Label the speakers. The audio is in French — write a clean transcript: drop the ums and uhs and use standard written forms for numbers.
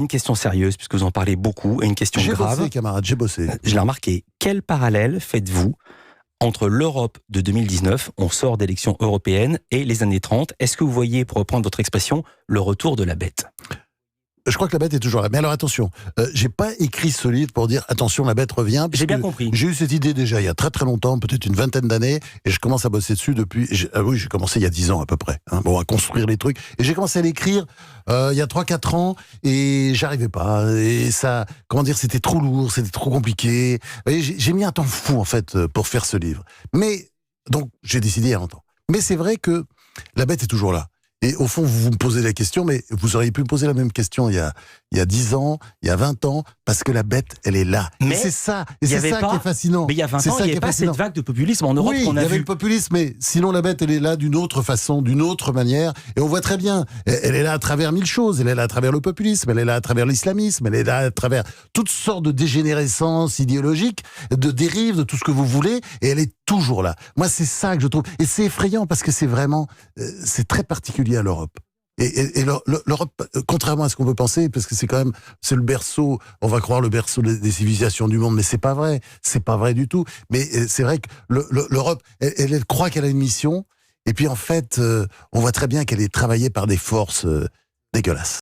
Speaker 1: Une question sérieuse, puisque vous en parlez beaucoup, et une question
Speaker 2: J'ai
Speaker 1: grave.
Speaker 2: bossé, camarade, j'ai bossé.
Speaker 1: Je l'ai remarqué. Quel parallèle faites-vous entre l'Europe de 2019, on sort d'élections européennes, et les années 30? Est-ce que vous voyez, pour reprendre votre expression, le retour de la bête?
Speaker 2: Je crois que la bête est toujours là. Mais alors attention, j'ai pas écrit ce livre pour dire attention, la bête revient.
Speaker 1: J'ai bien
Speaker 2: puisque
Speaker 1: compris.
Speaker 2: J'ai eu cette idée déjà il y a très très longtemps, peut-être une vingtaine d'années, et je commence à bosser dessus depuis. Oui, j'ai commencé il y a 10 ans à peu près. Bon, à construire les trucs. Et j'ai commencé à l'écrire il y a 3-4 ans, et j'arrivais pas. Et ça, comment dire, c'était trop lourd, c'était trop compliqué. Et j'ai mis un temps fou en fait pour faire ce livre. Mais donc j'ai décidé il y a longtemps. Mais c'est vrai que la bête est toujours là. Et au fond, vous me posez la question, mais vous auriez pu me poser la même question il y a 10 ans, il y a 20 ans, parce que la bête, elle est là.
Speaker 1: Mais
Speaker 2: et c'est ça,
Speaker 1: il y avait
Speaker 2: qui est fascinant.
Speaker 1: Mais il y a 20 ans, il n'y avait pas cette vague de populisme en Europe
Speaker 2: Oui,
Speaker 1: qu'on
Speaker 2: il y
Speaker 1: a
Speaker 2: avait
Speaker 1: vu.
Speaker 2: le populisme, mais sinon la bête, elle est là d'une autre façon, d'une autre manière. Et on voit très bien, elle est là à travers mille choses. Elle est là à travers le populisme, elle est là à travers l'islamisme, elle est là à travers toutes sortes de dégénérescences idéologiques, de dérives, de tout ce que vous voulez, et elle est toujours là. Moi, c'est ça que je trouve. Et c'est effrayant parce que c'est vraiment, c'est très particulier à l'Europe. Et l'Europe, contrairement à ce qu'on peut penser, parce que c'est le berceau, on va croire le berceau des civilisations du monde, mais c'est pas vrai du tout. Mais c'est vrai que l'Europe, elle croit qu'elle a une mission, et puis en fait, on voit très bien qu'elle est travaillée par des forces dégueulasses.